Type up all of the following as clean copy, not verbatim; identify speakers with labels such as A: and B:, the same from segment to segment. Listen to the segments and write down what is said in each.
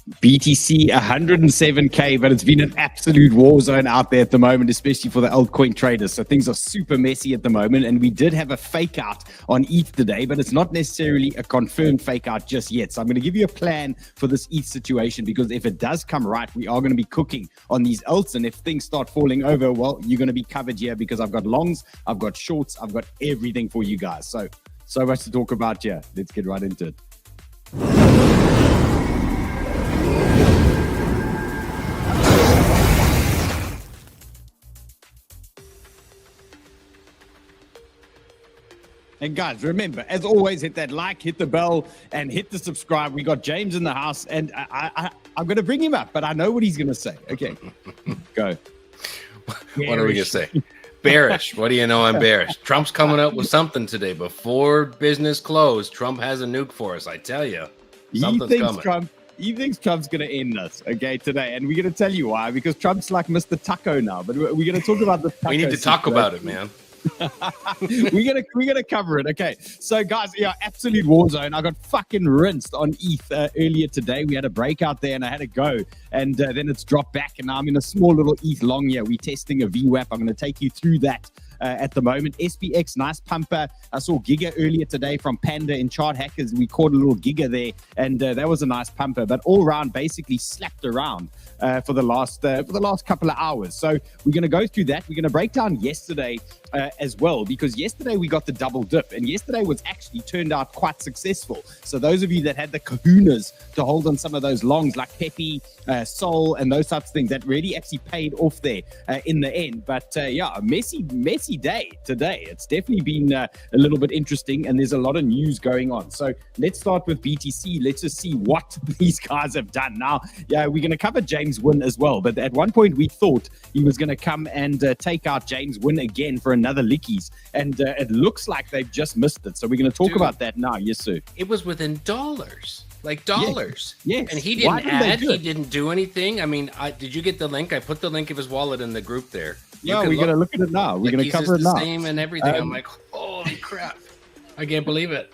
A: BTC 107K, but it's been an absolute war zone out there at the moment, especially for the altcoin traders. So things are super messy at the moment. And we did have a fake out on ETH today, but it's not necessarily a confirmed fake out just yet. So I'm going to give you a plan for this ETH situation, because if it does come right, we are going to be cooking on these alts. And if things start falling over, well, you're going to be covered here, because I've got longs, I've got shorts, I've got everything for you guys. So much to talk about here. Let's get right into it. And guys, remember, as always, hit that like, hit the bell, and hit the subscribe. We got James in the house, and I'm going to bring him up, but I know what he's going to say. Okay, go.
B: What are we going to say? Bearish. What do you know? I'm bearish. Trump's coming up with something today. Before business closed, Trump has a nuke for us. I tell you, something's coming.
A: He thinks Trump's going to end us, okay, today. And we're going to tell you why, because Trump's like Mr. Taco now. But we're going to talk about the taco.
B: We need to talk about it, man.
A: we're gonna cover it. Okay, so guys, yeah, absolute war zone. I got fucking rinsed on ETH earlier today. We had a breakout there and I had to go, and then it's dropped back, and now I'm in a small little ETH long here. We're testing a VWAP. I'm going to take you through that at the moment. SPX, nice pumper. I saw Giga earlier today from Panda in Chart Hackers. We caught a little Giga there, and that was a nice pumper. But all around, basically slapped around for the last couple of hours. So we're going to go through that. We're going to break down yesterday as well, because yesterday we got the double dip, and yesterday was actually turned out quite successful. So those of you that had the kahunas to hold on some of those longs like PEPE, Sol, and those types of things, that really actually paid off there in the end. But yeah, a messy day today. It's definitely been a little bit interesting, and there's a lot of news going on. So let's start with BTC. Let's just see what these guys have done. Now, yeah, we're going to cover James Wynn as well, but at one point we thought he was going to come and take out James Wynn again for another lickies, and it looks like they've just missed it. So we're going to talk about that now. Yes, sir.
B: It was within dollars. Like dollars.
A: Yes.
B: And he didn't add, he didn't do anything. I mean, did you get the link? I put the link of his wallet in the group there.
A: Yeah, we're going to look at it now. We're going to cover it now.
B: Same and everything. I'm like, holy crap. I can't believe it.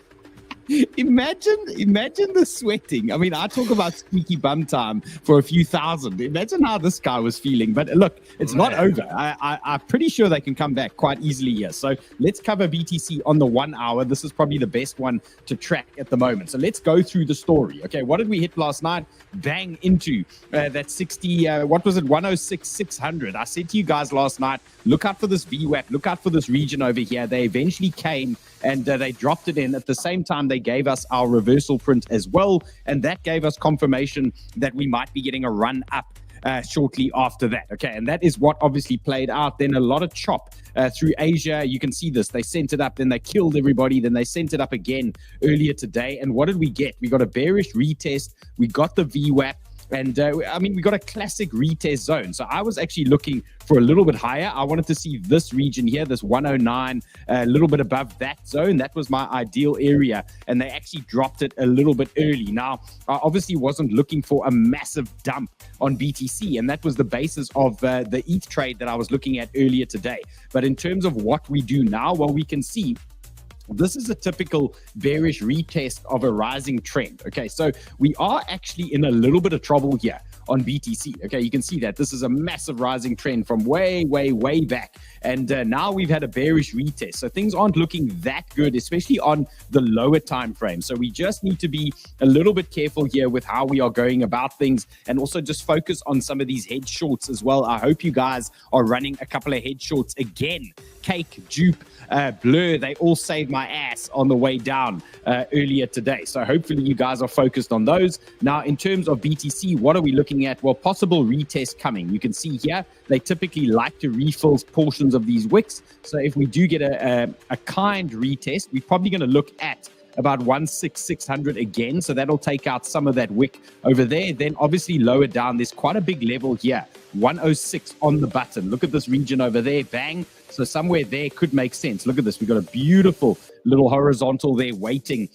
A: Imagine the sweating. I mean, I talk about squeaky bum time for a few thousand. Imagine how this guy was feeling. But look, it's not over. I'm pretty sure they can come back quite easily here. So let's cover BTC on the 1 hour. This is probably the best one to track at the moment. So let's go through the story. Okay, what did we hit last night? Bang into that 60, what was it, 106,600. I said to you guys last night, look out for this VWAP, look out for this region over here. They eventually came and they dropped it in. At the same time, they gave us our reversal print as well, and that gave us confirmation that we might be getting a run up shortly after that. Okay, and that is what obviously played out. Then a lot of chop through Asia. You can see this. They sent it up, then they killed everybody, then they sent it up again earlier today. And what did we get? We got a bearish retest. We got the VWAP. And I mean, we got a classic retest zone. So I was actually looking for a little bit higher. I wanted to see this region here, this 109, a little bit above that zone. That was my ideal area. And they actually dropped it a little bit early. Now, I obviously wasn't looking for a massive dump on BTC. And that was the basis of the ETH trade that I was looking at earlier today. But in terms of what we do now, well, we can see this is a typical bearish retest of a rising trend. Okay, so we are actually in a little bit of trouble here on BTC. Okay, you can see that this is a massive rising trend from way back, and now we've had a bearish retest. So things aren't looking that good, especially on the lower time frame. So we just need to be a little bit careful here with how we are going about things, and also just focus on some of these head shorts as well. I hope you guys are running a couple of head shorts again. Cake, Dupe, Blur, they all saved my ass on the way down earlier today. So hopefully you guys are focused on those. Now, in terms of BTC, what are we looking at? Well, possible retest coming. You can see here, they typically like to refill portions of these wicks. So if we do get a kind retest, we're probably going to look at about 16600 again. So that'll take out some of that wick over there. Then obviously lower down, there's quite a big level here. 106 on the button. Look at this region over there. Bang. So somewhere there could make sense. Look at this. We've got a beautiful little horizontal there waiting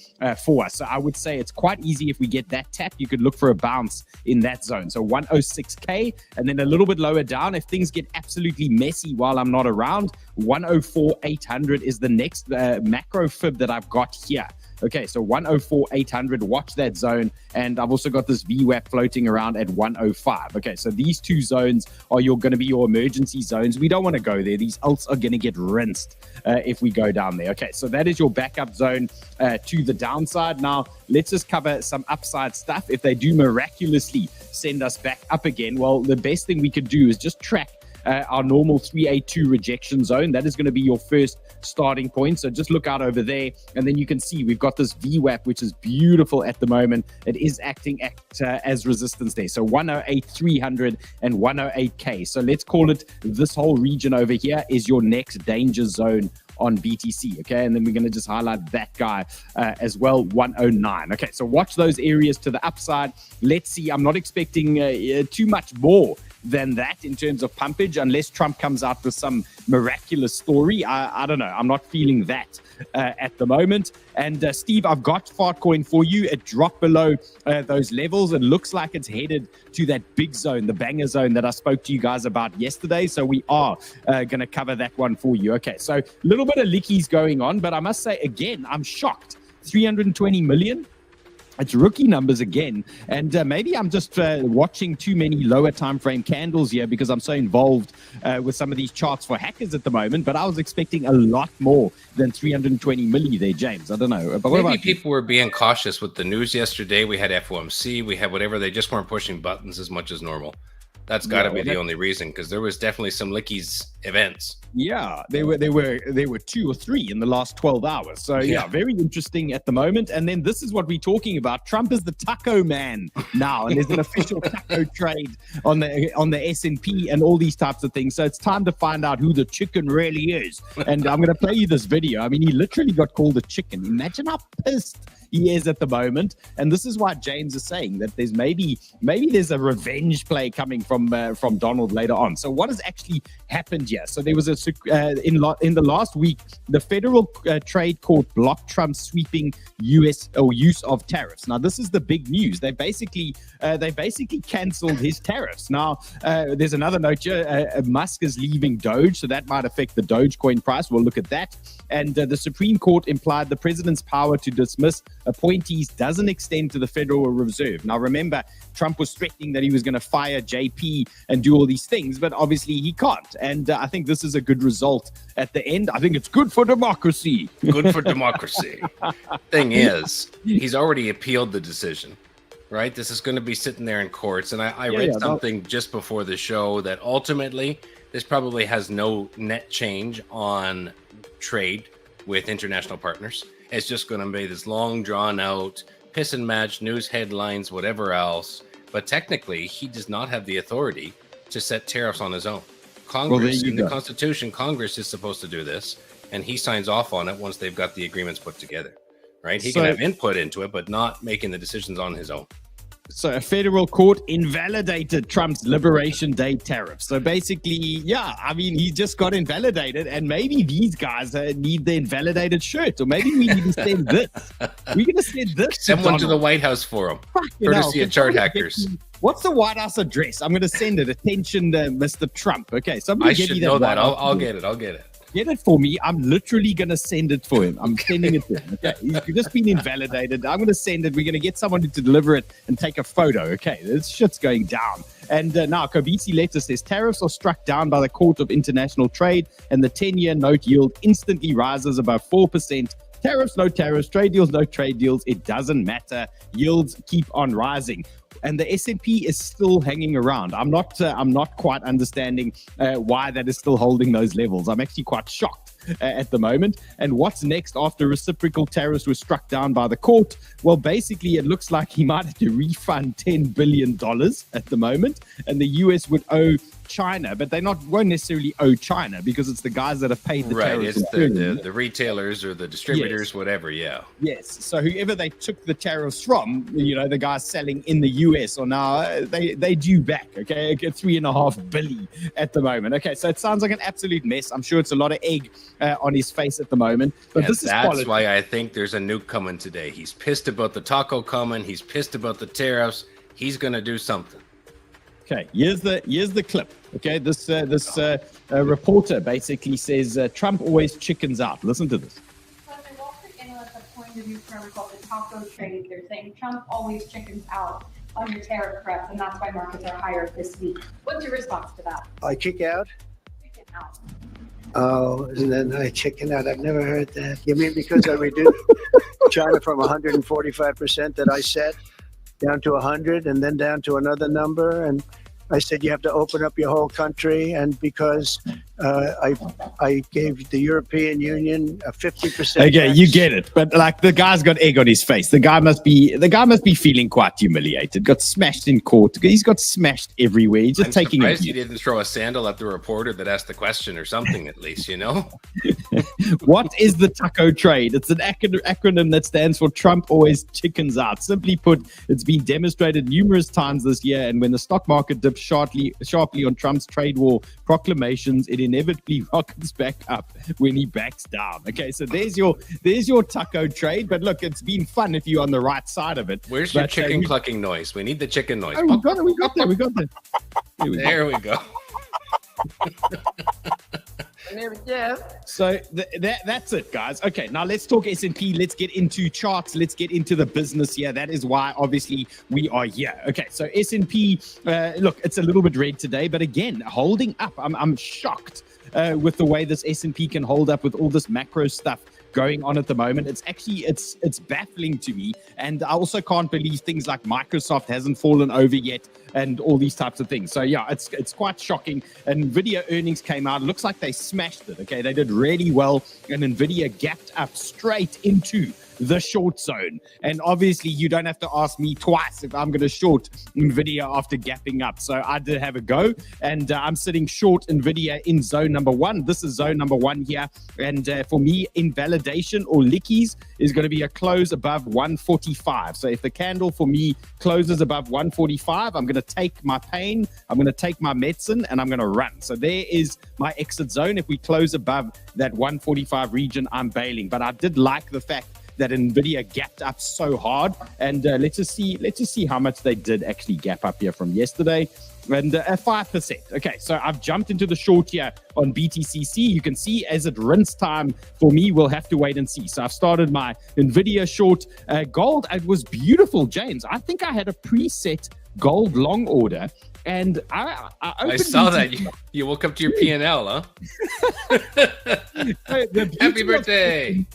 A: for us. So I would say it's quite easy if we get that tap. You could look for a bounce in that zone. So 106K, and then a little bit lower down. If things get absolutely messy while I'm not around, 104,800 is the next macro fib that I've got here. Okay, so 104,800, watch that zone. And I've also got this VWAP floating around at 105. Okay, so these two zones are going to be your emergency zones. We don't want to go there. These alts are going to get rinsed if we go down there. Okay, so that is your backup zone to the downside. Now, let's just cover some upside stuff. If they do miraculously send us back up again, well, the best thing we could do is just track our normal 382 rejection zone. That is going to be your first starting point. So just look out over there, and then you can see we've got this VWAP, which is beautiful at the moment. It is acting as resistance there. So 108,300 and 108K. So let's call it this whole region over here is your next danger zone on BTC. Okay, and then we're going to just highlight that guy as well, 109. Okay, so watch those areas to the upside. Let's see. I'm not expecting too much more than that in terms of pumpage, unless Trump comes out with some miraculous story. I don't know. I'm not feeling that at the moment. And Steve, I've got Fartcoin for you. It dropped below those levels. It looks like it's headed to that big zone, the banger zone that I spoke to you guys about yesterday. So we are going to cover that one for you. Okay, so a little bit of lickies going on, but I must say, again, I'm shocked. 320 million. It's rookie numbers again, and maybe I'm just watching too many lower time frame candles here because I'm so involved with some of these charts for hackers at the moment. But I was expecting a lot more than 320 milli there, James. I don't know. But
B: maybe people were being cautious with the news yesterday. We had FOMC, we had whatever. They just weren't pushing buttons as much as normal. That's got to be the only reason, because there was definitely some lickies events.
A: Yeah, there were 2 or 3 in the last 12 hours. So yeah, very interesting at the moment. And then this is what we're talking about. Trump is the taco man now, and there's an official taco trade on the S&P and all these types of things. So it's time to find out who the chicken really is. And I'm going to play you this video. I mean, he literally got called a chicken. Imagine how pissed he is at the moment. And this is why James is saying that there's maybe there's a revenge play coming from Donald later on. So what has actually happened here? So there was in the last week, the federal trade court blocked Trump's sweeping use of tariffs. Now this is the big news. They basically canceled his tariffs. Now there's another note here. Musk is leaving Doge, so that might affect the Dogecoin price. We'll look at that. And the Supreme Court implied the president's power to dismiss appointees doesn't extend to the Federal Reserve. Now, remember, Trump was threatening that he was going to fire JP and do all these things, but obviously he can't. And I think this is a good result at the end. I think it's good for democracy.
B: Good for democracy. Thing is, he's already appealed the decision, right? This is going to be sitting there in courts. And I read something just before the show that ultimately this probably has no net change on trade with international partners. It's just going to be this long drawn out piss and match news headlines, whatever else. But technically, he does not have the authority to set tariffs on his own. Congress, in the Constitution, Congress is supposed to do this, and he signs off on it once they've got the agreements put together, right? He can have input into it, but not making the decisions on his own.
A: So a federal court invalidated Trump's Liberation Day tariff. So basically, yeah, I mean, he just got invalidated, and maybe these guys need the invalidated shirt, or maybe we need to send this. We're going to send this.
B: Send one to the White House for him. Courtesy of chart hackers.
A: What's the White House address? I'm going to send it. Attention, Mr. Trump. Okay, somebody
B: I should know that. I'll get it. I'll get it.
A: Get it for me. I'm literally going to send it for him. I'm sending it to him. Okay. He's just been invalidated. I'm going to send it. We're going to get someone to deliver it and take a photo. Okay. This shit's going down. And now 𝗵𝗆 letter says tariffs are struck down by the Court of International Trade, and the 10-year note yield instantly rises above 4%. Tariffs, no tariffs. Trade deals, no trade deals. It doesn't matter. Yields keep on rising. And the S&P is still hanging around. I'm not quite understanding why that is still holding those levels. I'm actually quite shocked at the moment. And what's next after reciprocal tariffs were struck down by the court? Well, basically, it looks like he might have to refund $10 billion at the moment, and the US would owe China, but they won't necessarily owe China because it's the guys that have paid the tariffs.
B: It's the retailers or the distributors, whatever. Yeah.
A: Yes. So whoever they took the tariffs from, the guys selling in the US, or now they due back. Okay, $3.5 billion at the moment. Okay, so it sounds like an absolute mess. I'm sure it's a lot of egg on his face at the moment. But
B: that's why I think there's a nuke coming today. He's pissed about the taco coming. He's pissed about the tariffs. He's going to do something.
A: Okay, here's the clip. Okay, this reporter basically says Trump always chickens out. Listen to this.
C: President Wall Street analysts have pointed coined a new term called the taco trade. They're saying Trump always chickens out on your tariff threats, and that's why markets are higher this week. What's your response to that?
D: I kick out?
C: Chicken out.
D: Oh, and then I chicken out. I've never heard that. You mean because I reduced China from 145% that I set down to 100 and then down to another number? And I said you have to open up your whole country, and because I gave the European Union a 50%.
A: Okay,
D: tax.
A: you get it, but like the guy's got egg on his face. The guy must be feeling quite humiliated. Got smashed in court. He's got smashed everywhere. He's just taking it.
B: He didn't throw a sandal at the reporter that asked the question or something. At least, you know.
A: What is the taco trade? It's an acronym that stands for Trump always chickens out. Simply put, it's been demonstrated numerous times this year, and when the stock market dips sharply on Trump's trade war proclamations, it inevitably rockets back up when he backs down. Okay, so there's your taco trade. But look, it's been fun if you're on the right side of it.
B: Where's your chicken clucking noise? We need the chicken noise.
A: Oh, we got that.
B: There we go.
A: So that's it, guys. Okay, now let's talk S&P. Let's get into charts. Let's get into the business here. That is why, obviously, we are here. Okay, so S&P, look, it's a little bit red today, but again, holding up. I'm shocked with the way this S&P can hold up with all this macro stuff going on at the moment. It's actually it's baffling to me, and I also can't believe things like Microsoft hasn't fallen over yet and all these types of things. So yeah, it's quite shocking. And NVIDIA earnings came out. It looks like they smashed it. Okay, they did really well, and NVIDIA gapped up straight into the short zone. And obviously you don't have to ask me twice if I'm going to short NVIDIA after gapping up. So I did have a go, and I'm sitting short NVIDIA in zone number 1. This is zone number 1 here. And for me, invalidation or lickies is going to be a close above 145. So if the candle for me closes above 145, I'm going to take my pain, I'm going to take my medicine, and I'm going to run. So there is my exit zone. If we close above that 145 region, I'm bailing. But I did like the fact that NVIDIA gapped up so hard, and let's just see how much they did actually gap up here from yesterday, and 5%. Okay, so I've jumped into the short here on BTCC. You can see as it rinse time for me, we'll have to wait and see. So I've started my NVIDIA short. Gold, it was beautiful, James. I think I had a preset gold long order, and I
B: saw that. You woke up to your P&L, huh? Happy birthday.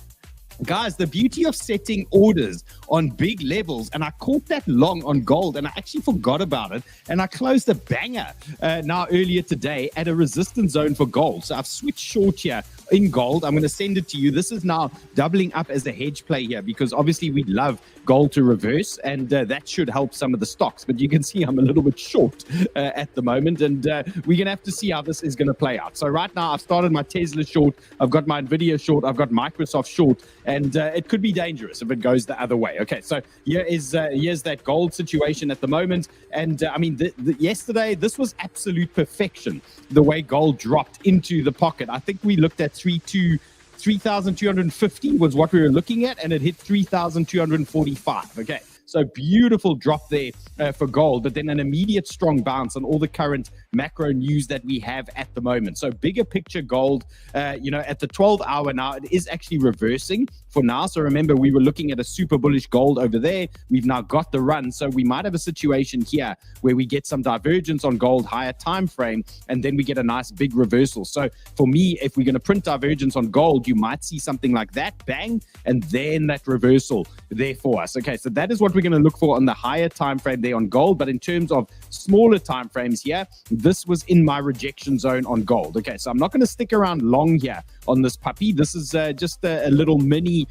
A: Guys, the beauty of setting orders on big levels, and I caught that long on gold, and I actually forgot about it, and I closed a banger now earlier today at a resistance zone for gold. So I've switched short here in gold. I'm going to send it to you. This is now doubling up as a hedge play here, because obviously we love gold to reverse, and that should help some of the stocks. But you can see I'm a little bit short at the moment, and we're going to have to see how this is going to play out. So right now I've started my Tesla short, I've got my NVIDIA short, I've got Microsoft short, and it could be dangerous if it goes the other way. Okay, so here's that gold situation at the moment. And I mean, yesterday, this was absolute perfection, the way gold dropped into the pocket. I think we looked at 3,250 was what we were looking at, and it hit 3,245. Okay, so beautiful drop there for gold, but then an immediate strong bounce on all the current macro news that we have at the moment. So bigger picture gold, at the 12 hour now, it is actually reversing for now. So remember, we were looking at a super bullish gold over there. We've now got the run. So we might have a situation here where we get some divergence on gold, higher time frame, and then we get a nice big reversal. So for me, if we're going to print divergence on gold, you might see something like that, bang, and then that reversal there for us. Okay, so that is what we're going to look for on the higher time frame there on gold. But in terms of smaller time frames here, this was in my rejection zone on gold. Okay, so I'm not going to stick around long here on this puppy. This is just a little mini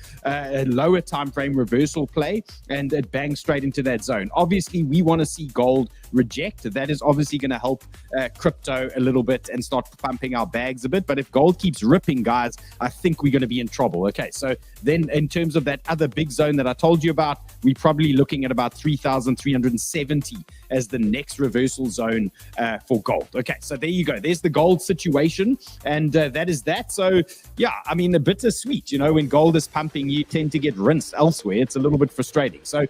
A: lower time frame reversal play, and it bangs straight into that zone. Obviously, we want to see gold reject. That is obviously going to help crypto a little bit and start pumping our bags a bit. But if gold keeps ripping, guys, I think we're going to be in trouble. Okay, so then in terms of that other big zone that I told you about, we're probably looking at about 3,370 as the next reversal zone for gold. Okay, so there you go. There's the gold situation, and that is that. So yeah, I mean, a bittersweet. When gold is pumping, you tend to get rinsed elsewhere. It's a little bit frustrating. So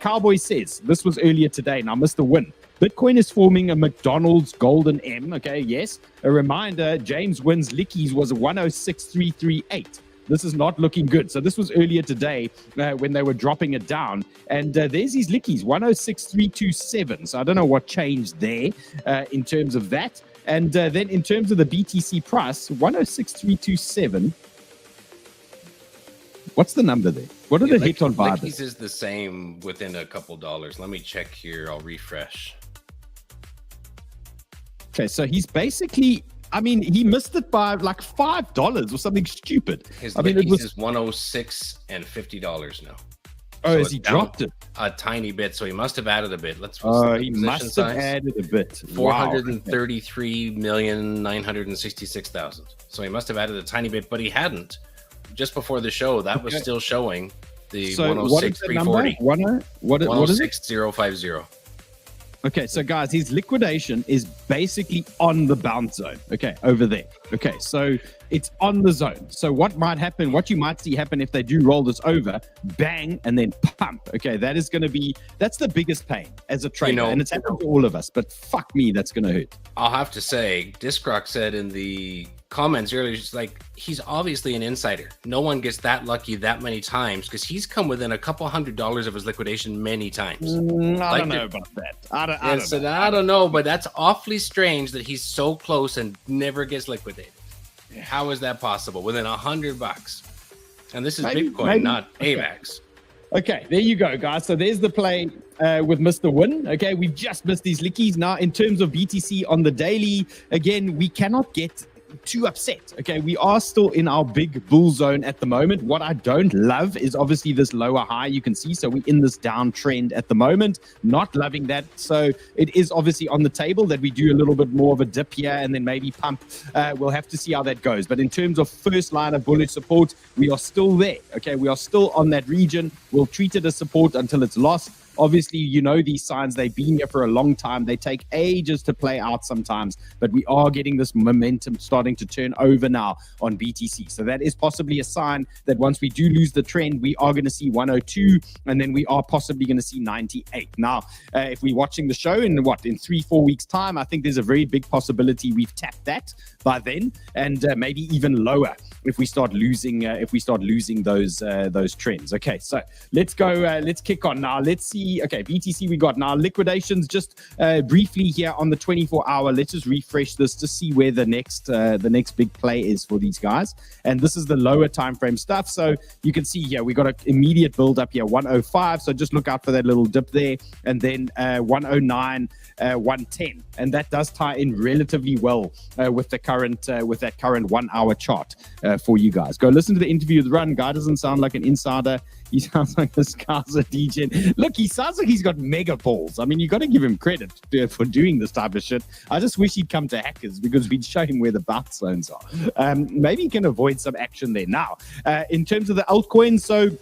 A: Cowboy says, this was earlier today, and I missed the win. Bitcoin is forming a McDonald's golden M. Okay, yes. A reminder, James Wynn's lickies was 106,338. This is not looking good. So this was earlier today when they were dropping it down. And there's these lickies, 106,327. So I don't know what changed there in terms of that. And then in terms of the BTC price, 106,327. What's the number there? What are the hit on Bybit?
B: Lickies is the same within a couple dollars. Let me check here. I'll refresh.
A: Okay, so he's basically, I mean, he missed it by like $5 or something stupid.
B: His
A: I mean, it was
B: is 106 and $50 now.
A: Oh,
B: so
A: has he dropped it?
B: A tiny bit, so he must have added a bit. Let's.
A: He must have added a bit.
B: 433,966,000. So he must have added a tiny bit, but he hadn't. Just before the show, that was still showing the 106,340. 106,050.
A: Okay, so guys, his liquidation is basically on the bounce zone. Okay, over there. Okay, so it's on the zone. So what might happen, what you might see happen if they do roll this over, bang, and then pump. Okay, that is going to be, that's the biggest pain as a trader. And it's happened to all of us, but fuck me, that's going to hurt.
B: I'll have to say, 𝗏𝗏𝗏 said in the comments earlier, she's like, he's obviously an insider. No one gets that lucky that many times because he's come within a couple $100 of his liquidation many times.
A: I don't know about that. I
B: don't know, but that's awfully strange that he's so close and never gets liquidated. How is that possible? Within $100. And this is Bitcoin, not AVAX.
A: Okay, there you go, guys. So there's the play with Mr. Win. Okay, we've just missed these lickies. Now, in terms of BTC on the daily, again, we cannot get too upset. Okay, we are still in our big bull zone at the moment. What I don't love is obviously this lower high you can see. So we're in this downtrend at the moment. Not loving that. So it is obviously on the table that we do a little bit more of a dip here and then maybe pump. We'll have to see how that goes. But in terms of first line of bullish support, we are still there. Okay, we are still on that region. We'll treat it as support until it's lost. Obviously, you know these signs, they've been here for a long time. They take ages to play out sometimes, but we are getting this momentum starting to turn over now on BTC. So that is possibly a sign that once we do lose the trend, we are going to see 102, and then we are possibly going to see 98. Now, if we're watching the show in 3-4 weeks time, I think there's a very big possibility we've tapped that by then, and maybe even lower if we start losing those trends. Okay, so let's go. Let's kick on now. Let's see. Okay, BTC we got now. Liquidations just briefly here on the 24-hour. Let's just refresh this to see where the next big play is for these guys. And this is the lower time frame stuff. So you can see here we got an immediate build up here, 105. So just look out for that little dip there, and then 109, 110, and that does tie in relatively well with that current 1 hour chart for you guys. Go listen to the interview with Run. Guy doesn't sound like an insider. He sounds like this guy's a DJ. Look, he sounds like he's got mega balls. I mean, you got to give him credit for doing this type of shit. I just wish he'd come to Hackers because we'd show him where the bounce zones are. Maybe he can avoid some action there. Now, in terms of the altcoins, so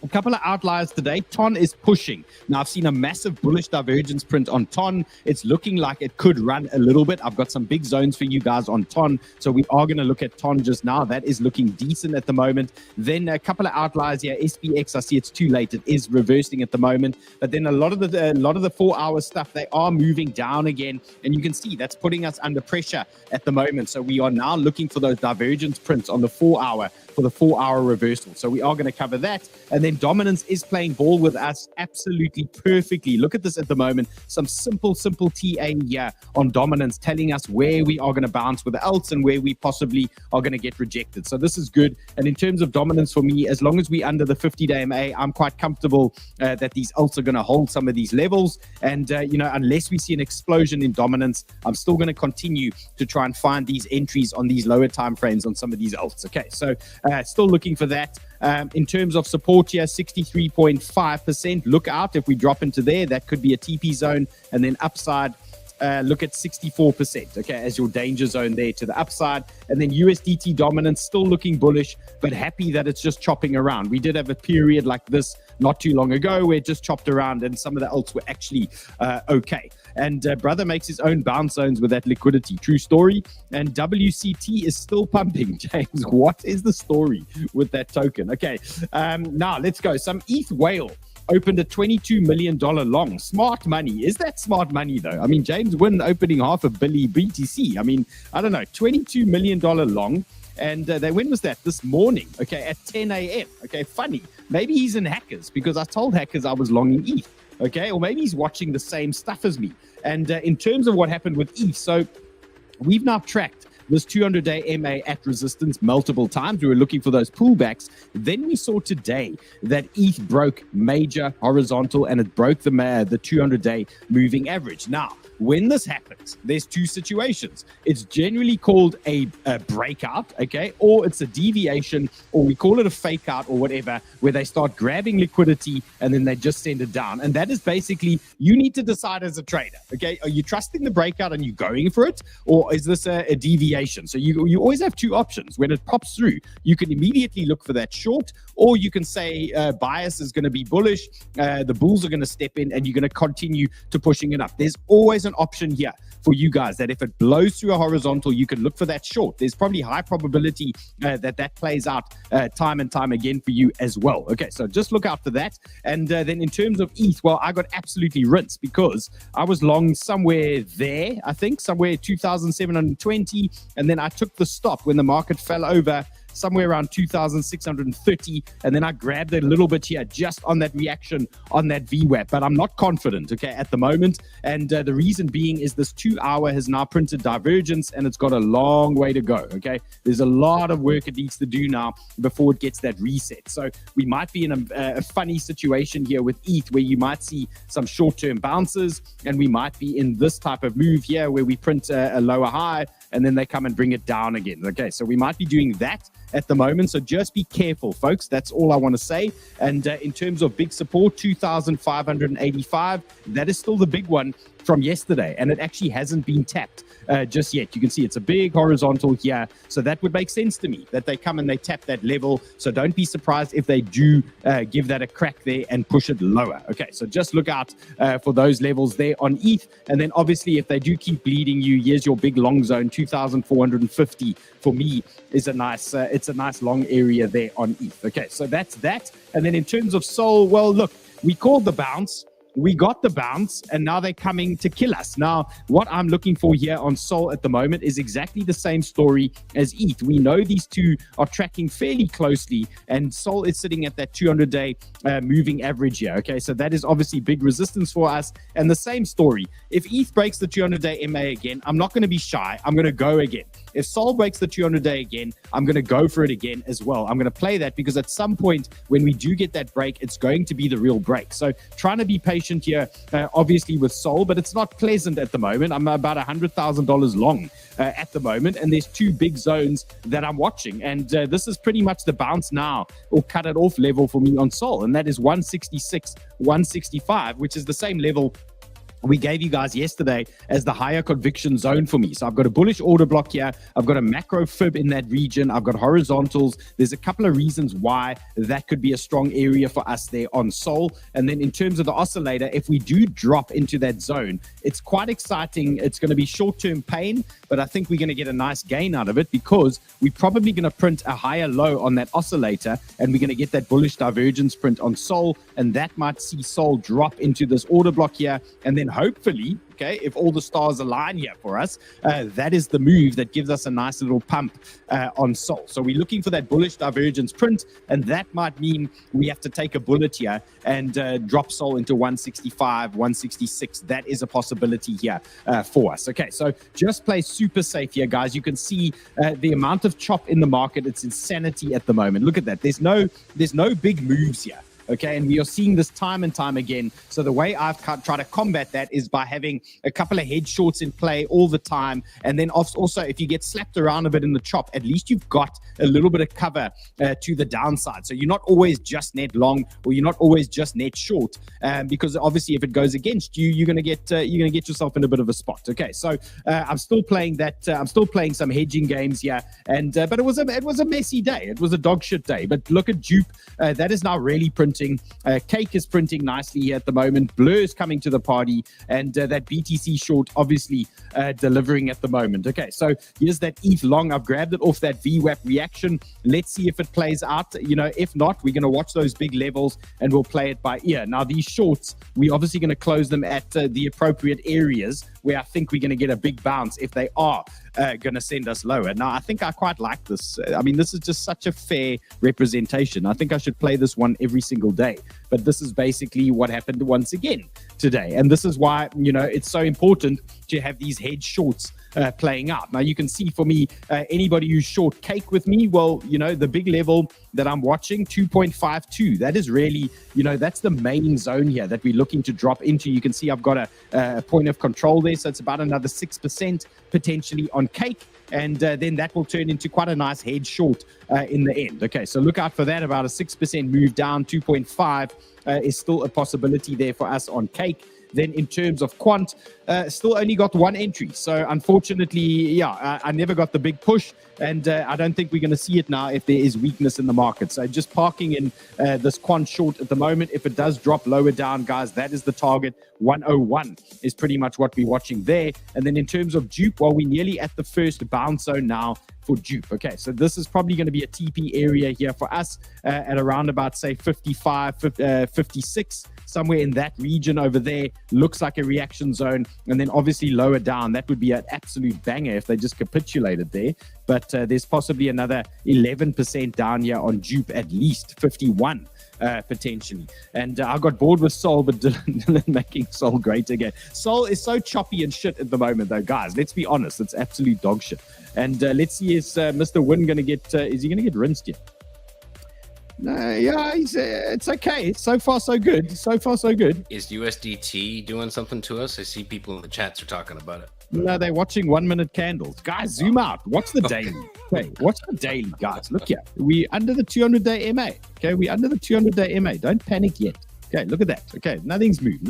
A: a couple of outliers today. TON is pushing. Now, I've seen a massive bullish divergence print on TON. It's looking like it could run a little bit. I've got some big zones for you guys on TON. So we are going to look at TON just now. That is looking decent at the moment. Then a couple of outliers here. SPX, I see it's too late. It is reversing at the moment. But then a lot of the 4-hour stuff, they are moving down again. And you can see that's putting us under pressure at the moment. So we are now looking for those divergence prints on the 4-hour for the 4-hour reversal. So we are going to cover that. And then Dominance is playing ball with us absolutely perfectly. Look at this at the moment. Some simple TA here on Dominance telling us where we are going to bounce with the alts and where we possibly are going to get rejected. So this is good. And in terms of Dominance for me, as long as we're under the 50-day MA, I'm quite comfortable that these alts are going to hold some of these levels. And, unless we see an explosion in Dominance, I'm still going to continue to try and find these entries on these lower time frames on some of these alts. Okay, so still looking for that. In terms of support here, 63.5%. Look out if we drop into there. That could be a TP zone. And then upside, look at 64%, okay, as your danger zone there to the upside. And then USDT dominance, still looking bullish, but happy that it's just chopping around. We did have a period like this not too long ago where it just chopped around and some of the alts were actually okay. And brother makes his own bounce zones with that liquidity. True story. And WCT is still pumping. James, what is the story with that token? Okay, now let's go. Some ETH whale opened a $22 million long. Smart money. Is that smart money, though? I mean, James Wynn opening $500 million BTC. I mean, I don't know, $22 million long. And when was that? This morning, okay, at 10 a.m. Okay, funny. Maybe he's in Hackers because I told Hackers I was longing ETH. Okay, or maybe he's watching the same stuff as me. And in terms of what happened with ETH, so we've now tracked this 200-day MA at resistance multiple times. We were looking for those pullbacks. Then we saw today that ETH broke major horizontal and it broke the 200-day moving average. Now, when this happens, there's two situations. It's generally called a breakout, okay, or it's a deviation, or we call it a fake out or whatever, where they start grabbing liquidity and then they just send it down. And that is basically, you need to decide as a trader, okay, are you trusting the breakout and you going for it, or is this a deviation? So you always have two options. When it pops through, you can immediately look for that short, or you can say bias is going to be bullish, the bulls are going to step in and you're going to continue to pushing it up. There's always an option here for you guys that if it blows through a horizontal, you can look for that short. There's probably high probability that plays out time and time again for you as well. Okay, so just look out for that. And then in terms of ETH, well, I got absolutely rinsed because I was long somewhere there, I think, somewhere 2,720. And then I took the stop when the market fell over somewhere around 2,630, and then I grabbed it a little bit here just on that reaction on that VWAP, but I'm not confident, okay, at the moment. And the reason being is this 2 hour has now printed divergence and it's got a long way to go, okay? There's a lot of work it needs to do now before it gets that reset. So we might be in a funny situation here with ETH where you might see some short-term bounces, and we might be in this type of move here where we print a lower high and then they come and bring it down again. Okay, so we might be doing that at the moment. So just be careful, folks. That's all I want to say. And in terms of big support, 2,585, that is still the big one from yesterday, and it actually hasn't been tapped just yet. You can see it's a big horizontal here, so that would make sense to me that they come and they tap that level. So don't be surprised if they do give that a crack there and push it lower. Okay, so just look out for those levels there on ETH. And then obviously if they do keep bleeding you, here's your big long zone. 2,450 for me is a nice it's a nice long area there on ETH. Okay, so that's that. And then in terms of SOL, well, look, we called the bounce. We got the bounce, and now they're coming to kill us. Now, what I'm looking for here on SOL at the moment is exactly the same story as ETH. We know these two are tracking fairly closely, and SOL is sitting at that 200-day moving average here. Okay, so that is obviously big resistance for us. And the same story. If ETH breaks the 200-day MA again, I'm not going to be shy. I'm going to go again. If SOL breaks the 200-day again, I'm going to go for it again as well. I'm going to play that because at some point when we do get that break, it's going to be the real break. So trying to be patient here, obviously with SOL, but it's not pleasant at the moment. I'm about $100,000 long at the moment, and there's two big zones that I'm watching. And this is pretty much the bounce now or cut it off level for me on SOL, and that is 166, 165, which is the same level we gave you guys yesterday as the higher conviction zone for me. So I've got a bullish order block here. I've got a macro fib in that region. I've got horizontals. There's a couple of reasons why that could be a strong area for us there on SOL. And then in terms of the oscillator, if we do drop into that zone, it's quite exciting. It's going to be short-term pain, but I think we're going to get a nice gain out of it because we're probably going to print a higher low on that oscillator, and we're going to get that bullish divergence print on SOL, and that might see SOL drop into this order block here, and then hopefully, okay, if all the stars align here for us, that is the move that gives us a nice little pump on SOL. So we're looking for that bullish divergence print, and that might mean we have to take a bullet here and drop SOL into 165, 166. That is a possibility here for us. Okay, so just play super safe here, guys. You can see the amount of chop in the market. It's insanity at the moment. Look at that. There's no big moves here. Okay, and we are seeing this time and time again. So the way I've tried to combat that is by having a couple of head shorts in play all the time. And then also, if you get slapped around a bit in the chop, at least you've got a little bit of cover to the downside. So you're not always just net long, or you're not always just net short, because obviously if it goes against you, you're gonna get yourself in a bit of a spot. Okay, so I'm still playing that. I'm still playing some hedging games here, and but it was a messy day. It was a dog shit day. But look at Dupe. That is now really printing. watching. Cake is printing nicely here at the moment. Blur is coming to the party, and that BTC short obviously delivering at the moment. Okay, so here's that ETH long. I've grabbed it off that VWAP reaction. Let's see if it plays out. If not, we're going to watch those big levels and we'll play it by ear. Now, these shorts, we're obviously going to close them at the appropriate areas where I think we're going to get a big bounce if they are going to send us lower. Now, I think I quite like this. I mean, this is just such a fair representation. I think I should play this one every single day. But this is basically what happened once again today. And this is why, it's so important to have these hedge shorts playing out. Now, you can see for me, anybody who's short Cake with me, well, the big level that I'm watching, 2.52, that is really, that's the main zone here that we're looking to drop into. You can see I've got a point of control there, so it's about another 6% potentially on Cake, and then that will turn into quite a nice hedge short in the end. Okay, so look out for that. About a 6% move down, 2.5 is still a possibility there for us on Cake. Then in terms of quant, still only got one entry. So unfortunately, I never got the big push, and I don't think we're going to see it now if there is weakness in the market. So just parking in this quant short at the moment. If it does drop lower down, guys, that is the target. 101 is pretty much what we're watching there. And then in terms of dupe, well, we're nearly at the first bounce zone now for dupe. Okay, so this is probably going to be a TP area here for us at around about, say, 55, 56, somewhere in that region over there. Looks like a reaction zone. And then obviously lower down, that would be an absolute banger if they just capitulated there. But there's possibly another 11% down here on dupe, at least 51 potentially. And I got bored with Sol, but Dylan making Sol great again. Sol is so choppy and shit at the moment, though, guys. Let's be honest, it's absolute dog shit. And let's see, is Mr. Win going to get? Is he going to get rinsed yet? No, yeah, it's okay. So far, so good. So far, so good.
B: Is USDT doing something to us? I see people in the chats are talking about it.
A: No, they're watching 1 minute candles. Guys, zoom out. What's the daily? Okay, what's the daily, guys? Look here. We under the 200-day MA. Okay, we under the 200-day MA. Don't panic yet. Okay, look at that. Okay, nothing's moved.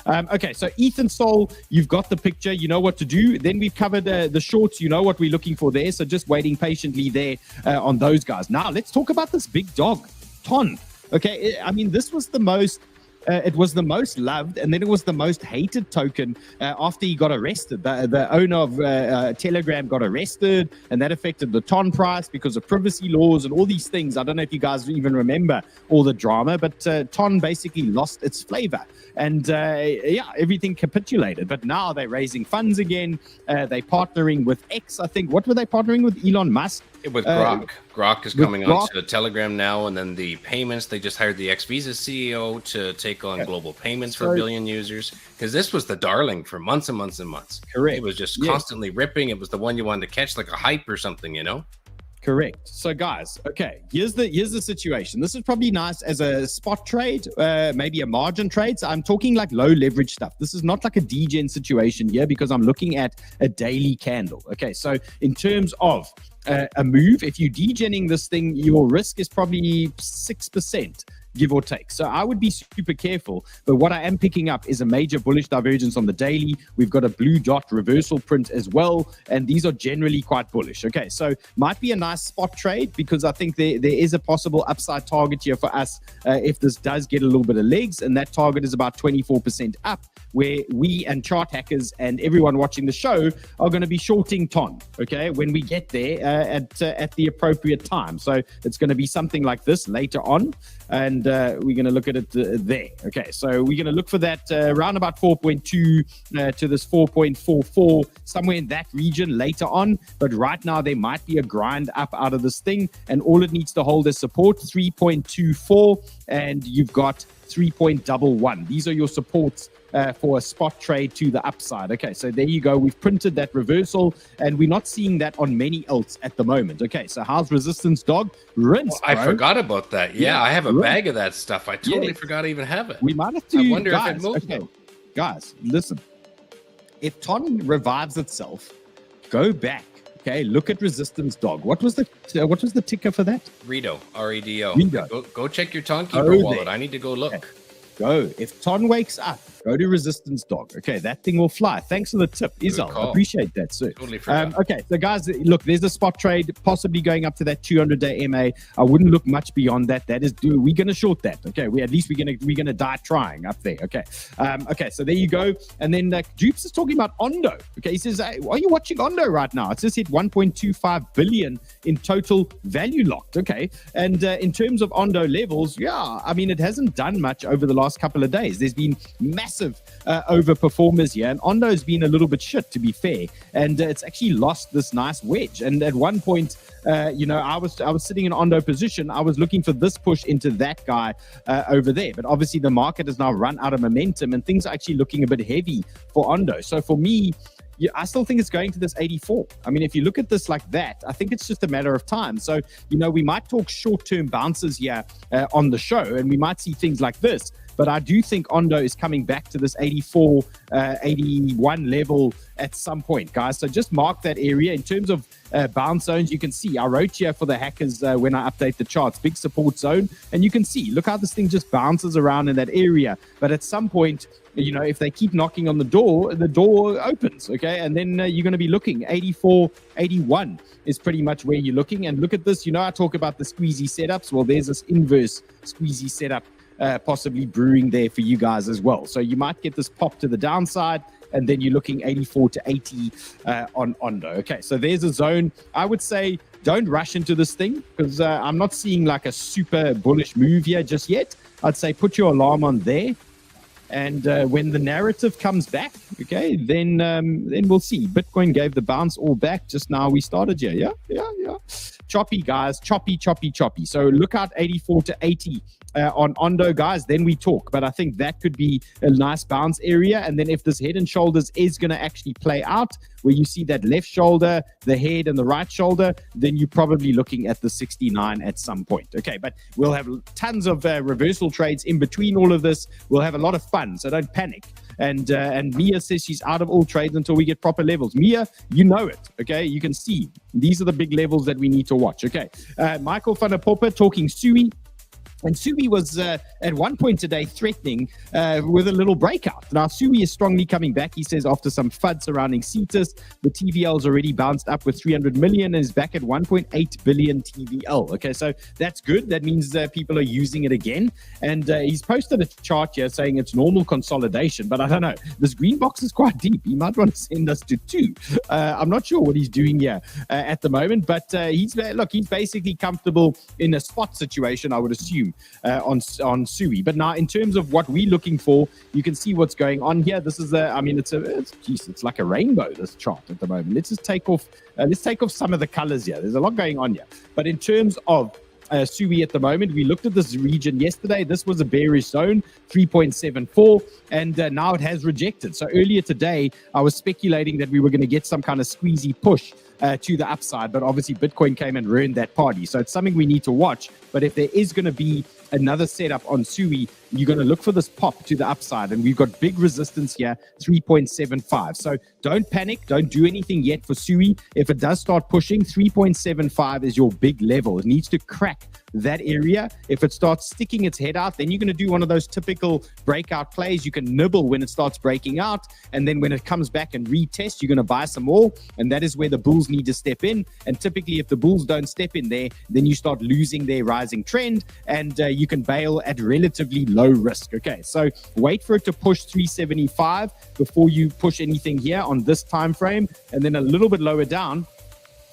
A: Okay, so ETH and Sol, you've got the picture. You know what to do. Then we've covered the shorts. You know what we're looking for there. So just waiting patiently there on those guys. Now, let's talk about this big dog, TON. Okay, I mean, this was the most... it was the most loved, and then it was the most hated token after he got arrested. The owner of Telegram got arrested, and that affected the TON price because of privacy laws and all these things. I don't know if you guys even remember all the drama, but TON basically lost its flavor. And everything capitulated. But now they're raising funds again. They're partnering with X, I think. What were they partnering with? Elon Musk?
B: With Grok. Grok is coming on to Telegram now, and then the payments. They just hired the 𝗵𝗍 CEO to take on global payments for 1 billion users, because this was the darling for months and months and months.
A: Correct.
B: It was just constantly ripping. It was the one you wanted to catch like a hype or something,
A: Correct. So guys, okay, here's the situation. This is probably nice as a spot trade, maybe a margin trade. So I'm talking like low leverage stuff. This is not like a degen situation here because I'm looking at a daily candle. Okay, so in terms of a move, if you're degenning this thing, your risk is probably 6%. Give or take. So I would be super careful. But what I am picking up is a major bullish divergence on the daily. We've got a blue dot reversal print as well. And these are generally quite bullish. Okay, so might be a nice spot trade because I think there is a possible upside target here for us if this does get a little bit of legs. And that target is about 24% up, where we and chart hackers and everyone watching the show are going to be shorting TON, okay, when we get there at the appropriate time. So it's going to be something like this later on. And we're going to look at it there. Okay, so we're going to look for that around about 4.2 to this 4.44, somewhere in that region later on. But right now, there might be a grind up out of this thing. And all it needs to hold is support, 3.24. And you've got 3.11. These are your supports for a spot trade to the upside. Okay, so there you go. We've printed that reversal, and we're not seeing that on many alts at the moment. Okay, so how's resistance, dog? Rinse,
B: I forgot about that. Yeah, I have a bag of that stuff. I totally forgot I even have it.
A: We might have to.
B: I wonder
A: guys,
B: if it moves.
A: Okay, guys, listen. If TON revives itself, go back. Okay, look at resistance, dog. What was the ticker for that?
B: Redo, REDO.
A: Redo.
B: Go check your TON Keeper wallet. I need to go look.
A: Okay. Go. If TON wakes up Go to resistance, dog. Okay, that thing will fly. Thanks for the tip, Izal. Appreciate that, sir.
B: Totally forgot.
A: Okay, so guys, look, there's a spot trade possibly going up to that 200-day MA. I wouldn't look much beyond that. That is, we're going to short that. Okay, we're going to die trying up there. Okay, okay, so there you go. And then Dupes is talking about ONDO. Okay, he says, are you watching ONDO right now? It's just hit 1.25 billion in total value locked. Okay, and in terms of ONDO levels, yeah, I mean, it hasn't done much over the last couple of days. There's been massive overperformers here, and ONDO's been a little bit shit, to be fair, and it's actually lost this nice wedge. And at one point, I was sitting in ONDO position. I was looking for this push into that guy over there, but obviously the market has now run out of momentum, and things are actually looking a bit heavy for ONDO. So for me, I still think it's going to this 84. I mean, if you look at this like that, I think it's just a matter of time. So, we might talk short-term bounces here on the show, and we might see things like this. But I do think ONDO is coming back to this 84, 81 level at some point, guys. So just mark that area. In terms of bounce zones, you can see, I wrote here for the hackers when I update the charts, big support zone. And you can see, look how this thing just bounces around in that area. But at some point, if they keep knocking on the door opens, okay? And then you're going to be looking 84, 81 is pretty much where you're looking. And look at this, I talk about the squeezy setups. Well, there's this inverse squeezy setup possibly brewing there for you guys as well. So you might get this pop to the downside, and then you're looking 84 to 80 on ONDO. Okay, so there's a zone. I would say don't rush into this thing, because I'm not seeing like a super bullish move here just yet. I'd say put your alarm on there. And when the narrative comes back, okay, then we'll see. Bitcoin gave the bounce all back just now. We started here. Yeah. Choppy, guys. Choppy. So look out 84 to 80 on ONDO, guys. Then we talk. But I think that could be a nice bounce area. And then if this head and shoulders is going to actually play out, where you see that left shoulder, the head, and the right shoulder, then you're probably looking at the 69 at some point. Okay, but we'll have tons of reversal trades in between all of this. We'll have a lot of fun, so don't panic. And Mia says she's out of all trades until we get proper levels. Mia, you know it, okay? You can see these are the big levels that we need to watch, okay? Michael van der Poppe talking 𝗬𝗎. And 𝗬𝗎 was at one point today threatening with a little breakout. Now, 𝗬𝗎 is strongly coming back. He says after some FUD surrounding CETUS, the TVL's already bounced up with 300 million and is back at 1.8 billion TVL. Okay, so that's good. That means that people are using it again. And he's posted a chart here saying it's normal consolidation. But I don't know. This green box is quite deep. He might want to send us to 2. I'm not sure what he's doing here at the moment. But he's basically comfortable in a spot situation, I would assume. On 𝗬𝗎. But now in terms of what we're looking for, you can see what's going on here. This is it's like a rainbow, this chart at the moment. Let's just take off some of the colors here. There's a lot going on here. But in terms of 𝗬𝗎 at the moment, we looked at this region yesterday. This was a bearish zone, 3.74, and now it has rejected. So earlier today, I was speculating that we were going to get some kind of squeezy push to the upside, but obviously Bitcoin came and ruined that party. So it's something we need to watch. But if there is going to be another setup on 𝗬𝗎, you're going to look for this pop to the upside. And we've got big resistance here, 3.75. So don't panic. Don't do anything yet for 𝗬𝗎. If it does start pushing, 3.75 is your big level. It needs to crack that area. If it starts sticking its head out, then you're going to do one of those typical breakout plays. You can nibble when it starts breaking out, and then when it comes back and retest, you're going to buy some more, and that is where the bulls need to step in. And typically, if the bulls don't step in there, then you start losing their rising trend, and you can bail at relatively low risk. Okay, so wait for it to push 375 before you push anything here on this time frame, and then a little bit lower down,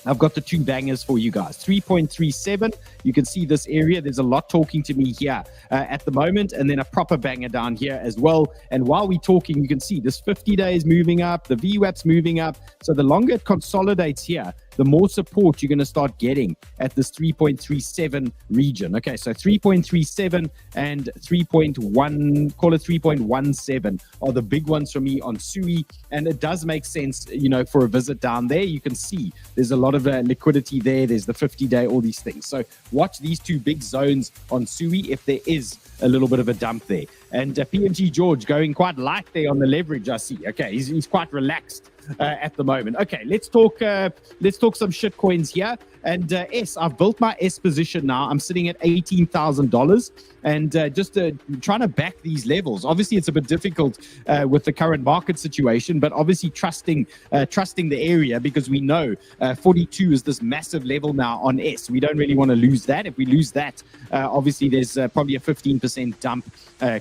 A: I've got the 2 bangers for you guys. 3.37. You can see this area. There's a lot talking to me here at the moment, and then a proper banger down here as well. And while we're talking, you can see this 50 days moving up, the VWAP's moving up. So the longer it consolidates here, the more support you're going to start getting at this 3.37 region. Okay, so 3.37 and 3.1, call it 3.17 are the big ones for me on 𝗬𝗎. And it does make sense, for a visit down there. You can see there's a lot of liquidity there. There's the 50-day, all these things. So watch these 2 big zones on 𝗬𝗎 if there is a little bit of a dump there. And PMG George going quite light there on the leverage, I see. Okay, he's quite relaxed at the moment. Okay, let's talk some shit coins here. And I've built my S position now. I'm sitting at $18,000 and just trying to back these levels. Obviously, it's a bit difficult with the current market situation, but obviously trusting the area, because we know 42 is this massive level now on S. We don't really want to lose that. If we lose that, obviously there's probably a 15% dump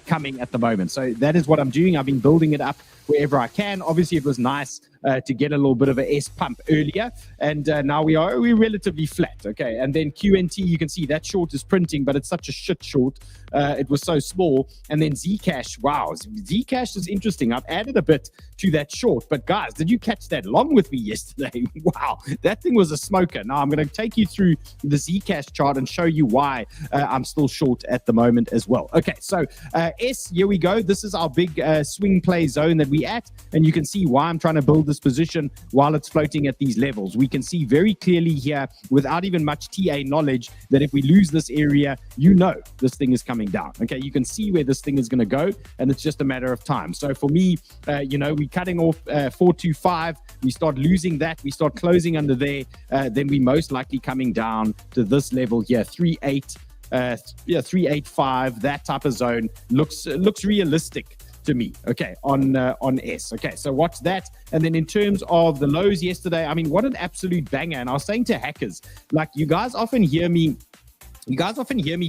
A: coming at the moment. So that is what I'm doing. I've been building it up wherever I can. Obviously, it was nice to get a little bit of a S pump earlier, and now we're relatively flat. Okay, and then QNT, you can see that short is printing, but it's such a shit short. It was so small. And then Zcash, wow, Zcash is interesting. I've added a bit to that short, but guys, did you catch that long with me yesterday? Wow, that thing was a smoker. Now I'm going to take you through the Zcash chart and show you why I'm still short at the moment as well. Okay, so S, here we go. This is our big swing play zone that we at, and you can see why I'm trying to build this position while it's floating at these levels. We can see very clearly here, without even much TA knowledge, that if we lose this area, you know this thing is coming down. Okay, you can see where this thing is going to go, and it's just a matter of time. So for me, we're cutting off 425. We start losing that. We start closing under there. Then we most likely coming down to this level here, 385. That type of zone looks realistic to me. Okay, on S. Okay, so watch that. And then in terms of the lows yesterday, I mean, what an absolute banger. And I was saying to hackers, like, you guys often hear me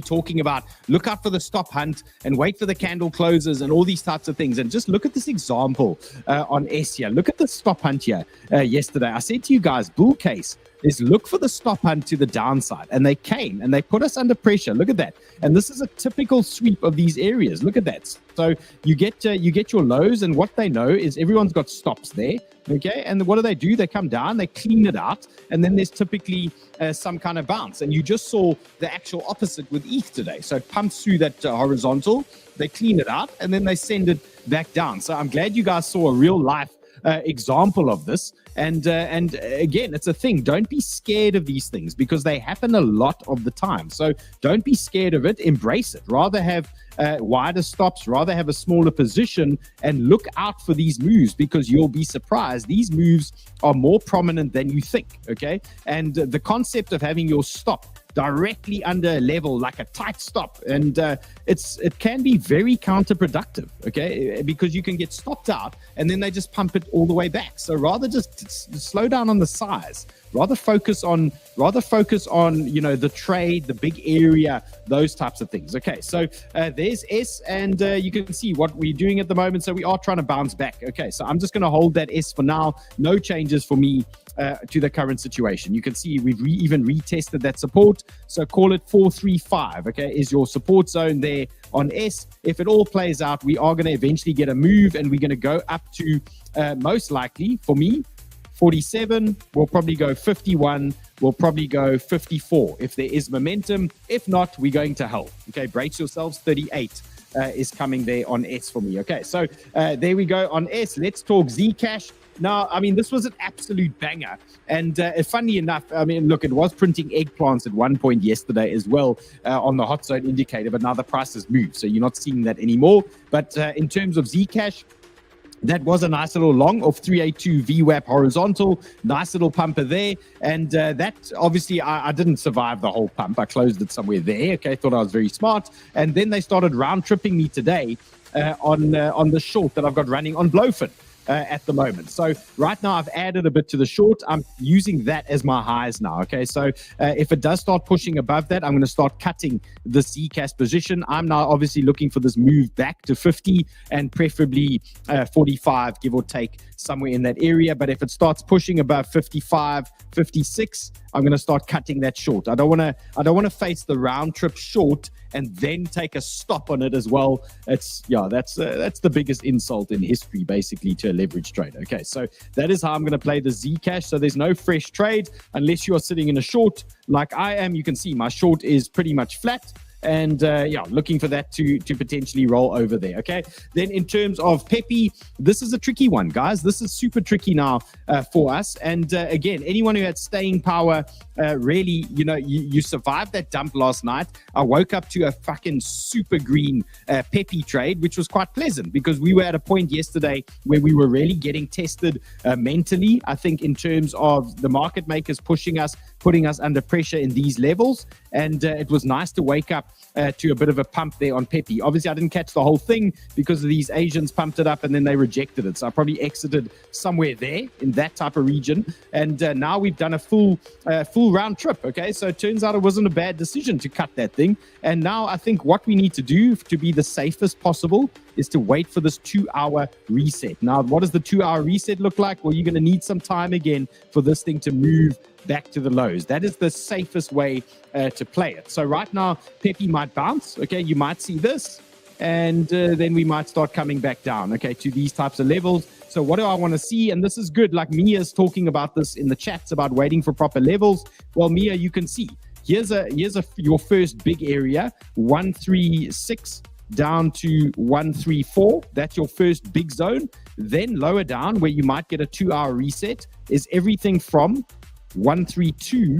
A: talking about look out for the stop hunt and wait for the candle closes and all these types of things. And just look at this example on S here. Look at the stop hunt here yesterday. I said to you guys, bull case is look for the stop hunt to the downside. And they came and they put us under pressure. Look at that. And this is a typical sweep of these areas. Look at that. So you get your lows, and what they know is everyone's got stops there. Okay, and what do? They come down, they clean it out, and then there's typically some kind of bounce. And you just saw the actual opposite with ETH today. So it pumps through that horizontal, they clean it out, and then they send it back down. So I'm glad you guys saw a real life example of this. And again, it's a thing. Don't be scared of these things, because they happen a lot of the time. So don't be scared of it. Embrace it. Rather have wider stops, rather have a smaller position, and look out for these moves, because you'll be surprised. These moves are more prominent than you think. Okay. And the concept of having your stop directly under a level, like a tight stop, and it can be very counterproductive, okay, because you can get stopped out and then they just pump it all the way back. So rather just slow down on the size, rather focus on the trade, the big area, those types of things. Okay, so there's S, and you can see what we're doing at the moment. So we are trying to bounce back. Okay, so I'm just going to hold that S for now. No changes for me to the current situation. You can see we've even retested that support. So call it 435, okay, is your support zone there on S. If it all plays out, we are going to eventually get a move, and we're going to go up to most likely, for me, 47. We'll probably go 51. We'll probably go 54 if there is momentum. If not, we're going to hell. Okay, brace yourselves. 38 is coming there on S for me. Okay, so there we go on S. Let's talk Zcash. Now, I mean, this was an absolute banger. And funny enough, I mean, look, it was printing eggplants at one point yesterday as well on the hot zone indicator, but now the price has moved. So you're not seeing that anymore. But in terms of Zcash, that was a nice little long of 382 VWAP horizontal, nice little pumper there. And that obviously I didn't survive the whole pump. I closed it somewhere there. Okay, thought I was very smart. And then they started round tripping me today on the short that I've got running on Blowfin at the moment. So right now I've added a bit to the short. I'm using that as my highs now. Okay, so if it does start pushing above that, I'm going to start cutting the Zcash position. I'm now obviously looking for this move back to 50 and preferably 45, give or take, somewhere in that area. But if it starts pushing above 55, 56, I'm going to start cutting that short. I don't want to face the round trip short and then take a stop on it as well. That's the biggest insult in history, basically, to a leverage trade. Okay, so that is how I'm going to play the Zcash. So there's no fresh trade unless you are sitting in a short like I am. You can see my short is pretty much flat. and looking for that to potentially roll over there. Okay, then in terms of PEPE, this is a tricky one, guys. This is super tricky now for us. And again, anyone who had staying power, really, you survived that dump last night. I woke up to a fucking super green PEPE trade, which was quite pleasant because we were at a point yesterday where we were really getting tested mentally, I think, in terms of the market makers putting us under pressure in these levels. And it was nice to wake up to a bit of a pump there on PEPE. Obviously, I didn't catch the whole thing because of these Asians pumped it up and then they rejected it. So I probably exited somewhere there in that type of region. And now we've done a full round trip. Okay, so it turns out it wasn't a bad decision to cut that thing. And now I think what we need to do to be the safest possible is to wait for this 2-hour reset. Now, what does the 2-hour reset look like? Well, you're going to need some time again for this thing to move back to the lows. That is the safest way to play it. So right now, PEPE might bounce. Okay, you might see this, and then we might start coming back down, okay, to these types of levels. So what do I want to see? And this is good. Like Mia's talking about this in the chats about waiting for proper levels. Well, Mia, you can see here's your first big area, 136 down to 134. That's your first big zone. Then lower down, where you might get a 2-hour reset, is everything from 132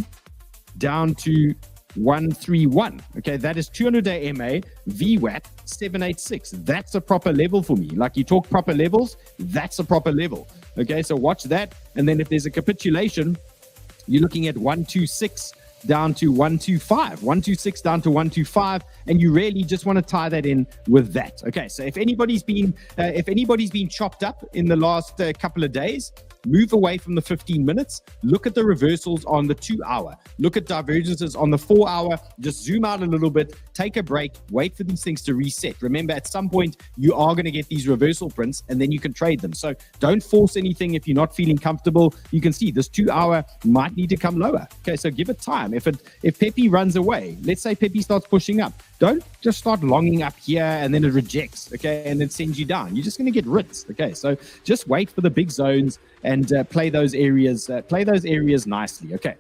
A: down to 131. Okay, that is 200-day MA, VWAP 786. That's a proper level for me. Like, you talk proper levels, that's a proper level. Okay, so watch that. And then if there's a capitulation, you're looking at 126 down to 125, 126 down to 125, and you really just want to tie that in with that. Okay, so if anybody's been chopped up in the last couple of days, move away from the 15 minutes, look at the reversals on the 2-hour, look at divergences on the 4-hour, just zoom out a little bit, take a break, wait for these things to reset. Remember, at some point, you are going to get these reversal prints and then you can trade them. So don't force anything if you're not feeling comfortable. You can see this 2-hour might need to come lower. Okay, so give it time. If PEPE runs away, let's say PEPE starts pushing up, don't just start longing up here and then it rejects, okay, and it sends you down. You're just going to get rinsed, okay? So just wait for the big zones and play those areas nicely, okay?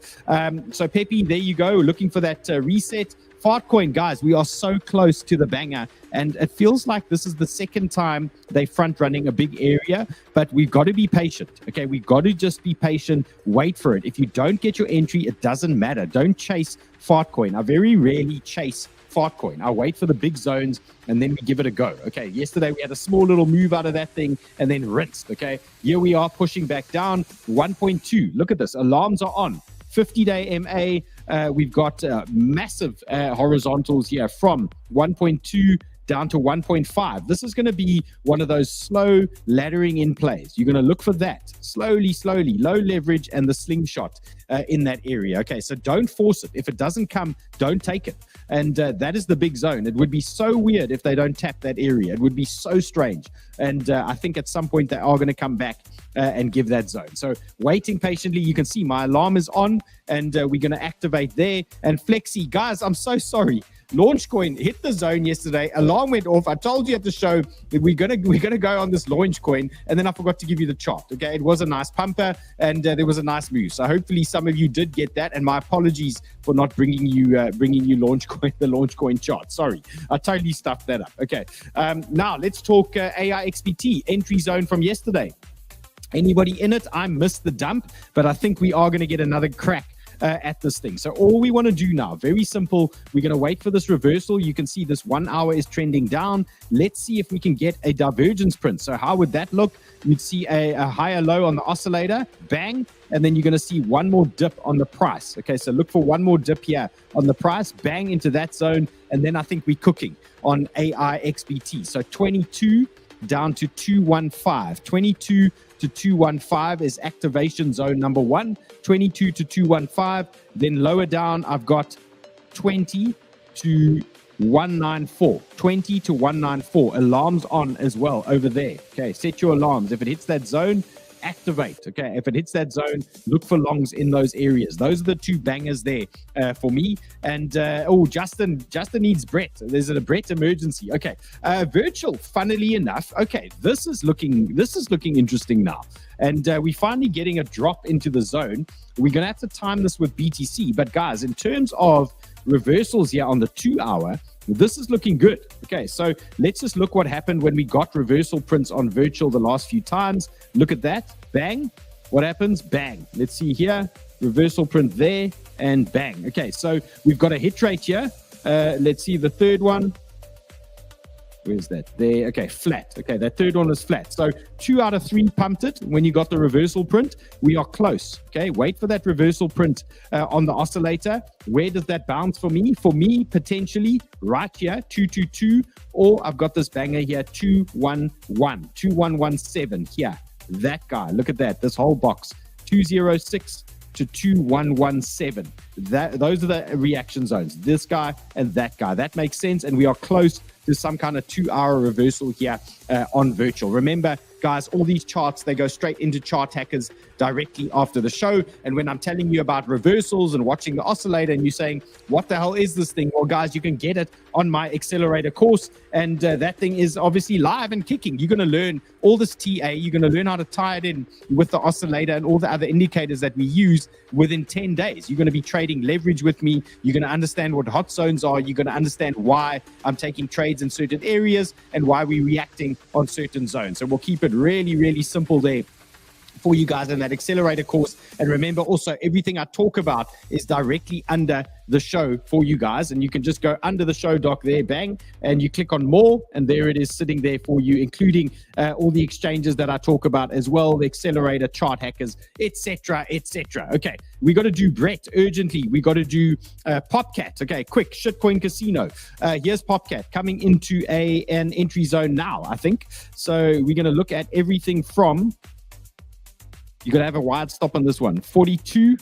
A: So PEPE, there you go, looking for that reset. Altcoin, guys, we are so close to the banger, and it feels like this is the second time they front running a big area, but we've got to be patient, okay? We've got to just be patient, wait for it. If you don't get your entry, it doesn't matter. Don't chase Altcoin. I very rarely chase Altcoin. I wait for the big zones and then we give it a go. Okay, yesterday we had a small little move out of that thing and then rinsed. Okay, here we are pushing back down 1.2. Look at this, alarms are on. 50-day MA, we've got massive horizontals here from 1.2 down to 1.5. This is going to be one of those slow laddering in plays. You're going to look for that slowly, low leverage and the slingshot in that area. Okay, so don't force it. If it doesn't come, don't take it. And that is the big zone. It would be so weird if they don't tap that area. It would be so strange. And I think at some point they are going to come back and give that zone. So waiting patiently, you can see my alarm is on and we're going to activate there. And Flexi, guys, I'm so sorry. Launchcoin hit the zone yesterday. Alarm went off. I told you at the show that we're gonna go on this Launchcoin, and then I forgot to give you the chart. Okay, it was a nice pumper, and there was a nice move. So hopefully some of you did get that. And my apologies for not bringing you Launchcoin, the Launchcoin chart. Sorry, I totally stuffed that up. Okay, now let's talk AIXPT entry zone from yesterday. Anybody in it? I missed the dump, but I think we are going to get another crack at this thing. So all we want to do now, very simple, we're going to wait for this reversal. You can see this 1 hour is trending down. Let's see if we can get a divergence print. So how would that look? You'd see a higher low on the oscillator, bang, and then you're going to see one more dip on the price. Okay, so look for one more dip here on the price, bang into that zone, and then I think we're cooking on AIXPT. So 22 down to 215. 22 to 215 is activation zone number 1. 22 to 215. Then lower down, I've got 20 to 194. 20 to 194. Alarms on as well over there. Okay, set your alarms. If it hits that zone, activate. Okay, if it hits that zone, look for longs in those areas. Those are the two bangers there for me. And Justin needs Brett. There's a Brett emergency. Okay, virtual, funnily enough. Okay, this is looking interesting now. And we're finally getting a drop into the zone. We're going to have to time this with BTC. But guys, in terms of reversals here on the 2 hour, This is looking good. Okay, so let's just look what happened when we got reversal prints on virtual the last few times. Look at that. Bang. What happens? Bang. Let's see here. Reversal print there and bang. Okay, so we've got a hit rate here. Let's see the third one. Where's that? There. Okay, flat. Okay, that third one is flat. So 2 out of 3 pumped it when you got the reversal print. We are close. Okay, wait for that reversal print on the oscillator. Where does that bounce for me? For me, potentially right here, 222, or I've got this banger here, 211, 2117 here. That guy. Look at that. This whole box, 206 to 2117. Those are the reaction zones. This guy and that guy. That makes sense, and we are close to some kind of 2-hour reversal here on virtual. Remember, guys, all these charts, they go straight into Chart Hackers directly after the show. And when I'm telling you about reversals and watching the oscillator and you're saying, what the hell is this thing? Well, guys, you can get it on my accelerator course. And that thing is obviously live and kicking. You're going to learn all this TA. You're going to learn how to tie it in with the oscillator and all the other indicators that we use within 10 days. You're going to be trading leverage with me. You're going to understand what hot zones are. You're going to understand why I'm taking trades in certain areas and why we're reacting on certain zones. So we'll keep it really, really simple there for you guys in that accelerator course. And remember also, everything I talk about is directly under the show for you guys. And you can just go under the show doc there, bang, and you click on more, and there it is sitting there for you, including all the exchanges that I talk about as well, the accelerator, Chart Hackers, etc., etc. Okay, we got to do Brett urgently. We got to do Popcat. Okay, quick, shitcoin casino. Here's Popcat coming into an entry zone now, I think. So we're going to look at everything from, you're going to have a wide stop on this one, 42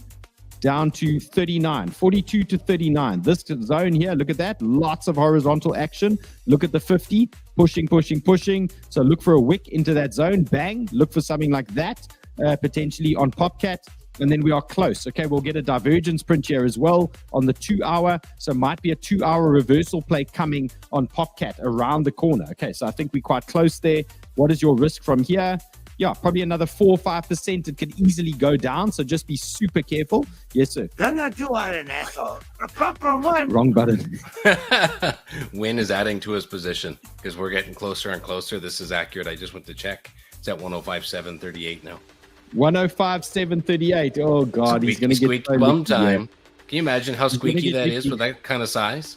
A: down to 39, 42 to 39. This zone here, look at that. Lots of horizontal action. Look at the 50, pushing, pushing, pushing. So look for a wick into that zone. Bang. Look for something like that, potentially on Popcat. And then we are close. Okay, we'll get a divergence print here as well on the 2-hour. So might be a 2-hour reversal play coming on Popcat around the corner. Okay, so I think we're quite close there. What is your risk from here? Yeah, probably another 4 or 5%. It could easily go down, so just be super careful. Yes, sir.
D: I'm not too hard an asshole. One.
A: Wrong button.
B: Win is adding to his position because we're getting closer and closer. This is accurate. I just went to check. It's at 105.738 now.
A: 105.738. Oh, God. He's going to get
B: squeaky bum time. Can you imagine how squeaky that is with that kind of size?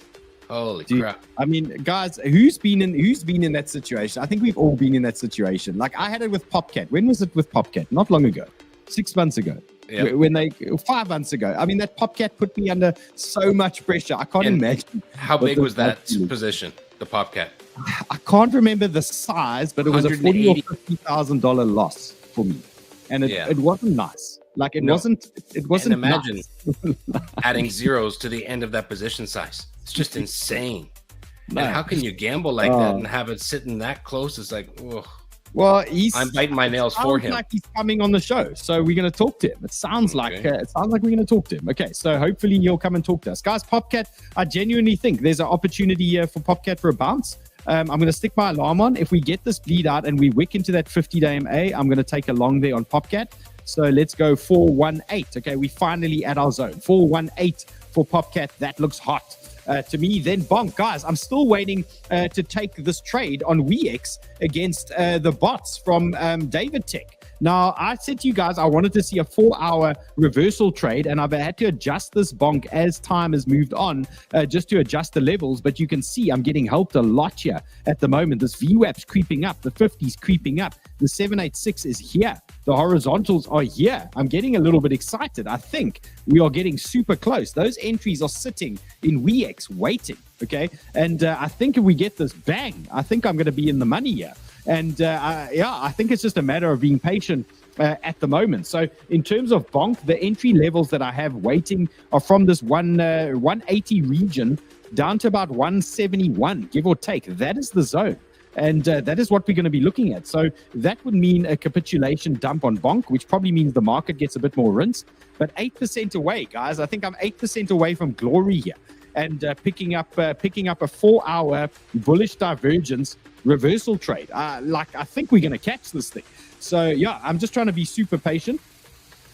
B: Holy crap.
A: I mean, guys, who's been in that situation? I think we've all been in that situation. Like, I had it with Popcat. When was it with Popcat? Not long ago. 6 months ago. Yep. 5 months ago. I mean, that Popcat put me under so much pressure. I can't imagine.
B: How big was that position, the Popcat?
A: I can't remember the size, but it was a $40,000 or $50,000 loss for me. And it wasn't nice. Like, it wasn't
B: and imagine
A: nice.
B: adding zeros to the end of that position size. It's just insane. No. And how can you gamble like that and have it sitting that close? It's like, ugh.
A: Well,
B: I'm biting my nails for him.
A: Like he's coming on the show, so we're going to talk to him. It sounds like we're going to talk to him. Okay, so hopefully he'll come and talk to us, guys. Popcat, I genuinely think there's an opportunity here for Popcat for a bounce. I'm going to stick my alarm on. If we get this bleed out and we wick into that 50-day MA, I'm going to take a long there on Popcat. So let's go 418. Okay, we finally at our zone. 418 for Popcat. That looks hot. To me, then bonk. Guys, I'm still waiting to take this trade on WEX against the bots from David Tech. Now, I said to you guys, I wanted to see a 4-hour reversal trade, and I've had to adjust this bonk as time has moved on, just to adjust the levels. But you can see I'm getting helped a lot here at the moment. This VWAP's creeping up. The 50's creeping up. The 786 is here. The horizontals are here. I'm getting a little bit excited. I think we are getting super close. Those entries are sitting in WEX waiting, okay? And I think if we get this bang, I think I'm going to be in the money here. And I think it's just a matter of being patient at the moment. So in terms of bonk, the entry levels that I have waiting are from this 180 region down to about 171, give or take. That is the zone. And that is what we're going to be looking at. So that would mean a capitulation dump on bonk, which probably means the market gets a bit more rinse. But 8% away, guys. I think I'm 8% away from glory here. And picking up a 4-hour bullish divergence reversal trade. I think we're going to catch this thing. So, yeah, I'm just trying to be super patient.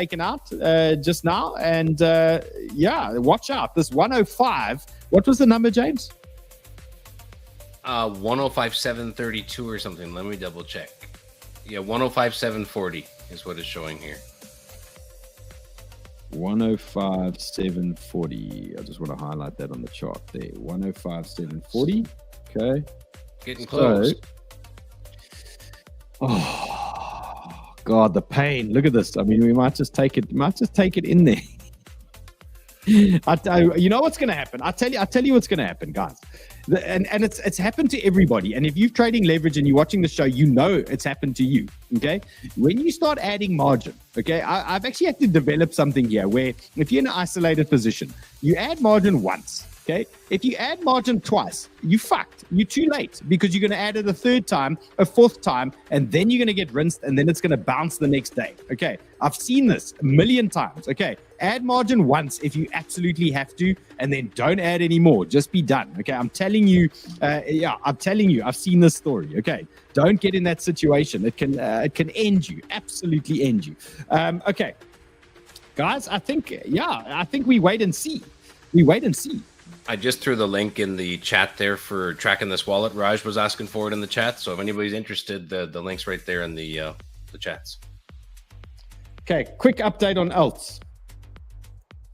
A: taken out just now. And yeah, watch out. This 105, what was the number, James?
B: 105.732 or something. Let me double check. Yeah, 105.740 is what it's showing here.
A: 105.740. I just want to highlight that on the chart there. 105.740. Okay.
B: Getting close.
A: So, oh God, the pain. Look at this. I mean, we might just take it in there. You know what's going to happen. I tell you what's going to happen, guys. And it's happened to everybody. And if you're trading leverage and you're watching the show, you know it's happened to you. Okay, when you start adding margin, okay, I've actually had to develop something here where if you're in an isolated position, you add margin once. Okay, if you add margin twice, you fucked. You're too late because you're going to add it a third time, a fourth time, and then you're going to get rinsed, and then it's going to bounce the next day. Okay, I've seen this a million times. Okay, add margin once if you absolutely have to, and then don't add any more. Just be done. Okay, I'm telling you. I'm telling you. I've seen this story. Okay, don't get in that situation. It can end you. Absolutely end you. Okay, guys. I think we wait and see. We wait and see.
B: I just threw the link in the chat there for tracking this wallet. Raj was asking for it in the chat. So if anybody's interested, the link's right there in the chats.
A: Okay, quick update on alts.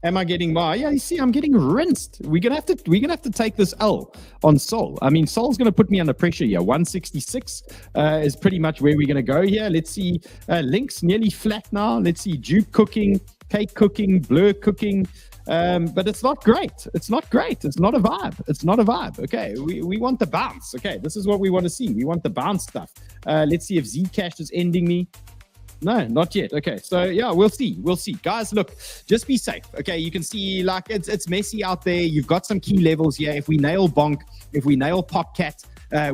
A: Am I getting more? Yeah, you see, I'm getting rinsed. We're gonna have to take this L on Sol. I mean, Sol's gonna put me under pressure here. 166 is pretty much where we're gonna go here. Let's see, links nearly flat now. Let's see, Juke cooking, cake cooking, blur cooking. But it's not great. It's not great. It's not a vibe. It's not a vibe. Okay, we want the bounce. Okay, this is what we want to see. We want the bounce stuff. Let's see if Zcash is ending me. No, not yet. Okay, so yeah, we'll see. We'll see. Guys, look, just be safe. Okay, you can see like it's messy out there. You've got some key levels here. If we nail Bonk, if we nail Popcat,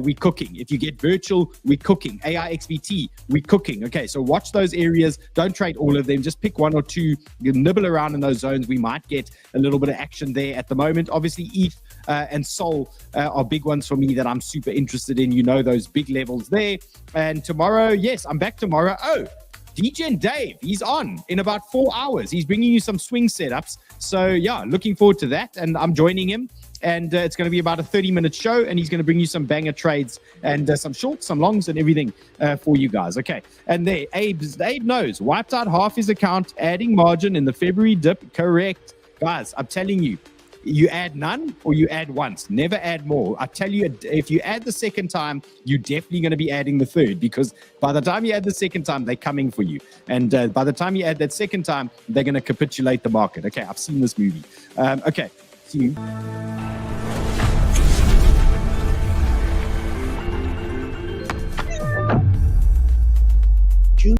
A: we're cooking. If you get virtual, we're cooking. AIXVT, we're cooking. Okay, so watch those areas. Don't trade all of them. Just pick one or two. You nibble around in those zones. We might get a little bit of action there at the moment. Obviously, ETH and Sol are big ones for me that I'm super interested in. You know, those big levels there. And tomorrow, yes, I'm back tomorrow. Oh, DJ and Dave, he's on in about 4 hours. He's bringing you some swing setups. So yeah, looking forward to that. And I'm joining him. And it's going to be about a 30-minute show. And he's going to bring you some banger trades and some shorts, some longs and everything for you guys. Okay. And there, Abe knows. Wiped out half his account, adding margin in the February dip. Correct. Guys, I'm telling you, You add none or you add once. Never add more. I tell you, if you add the second time, you're definitely going to be adding the third, because by the time you add the second time, they're coming for you. And by the time you add that second time, they're going to capitulate the market. Okay, I've seen this movie. Okay, see you.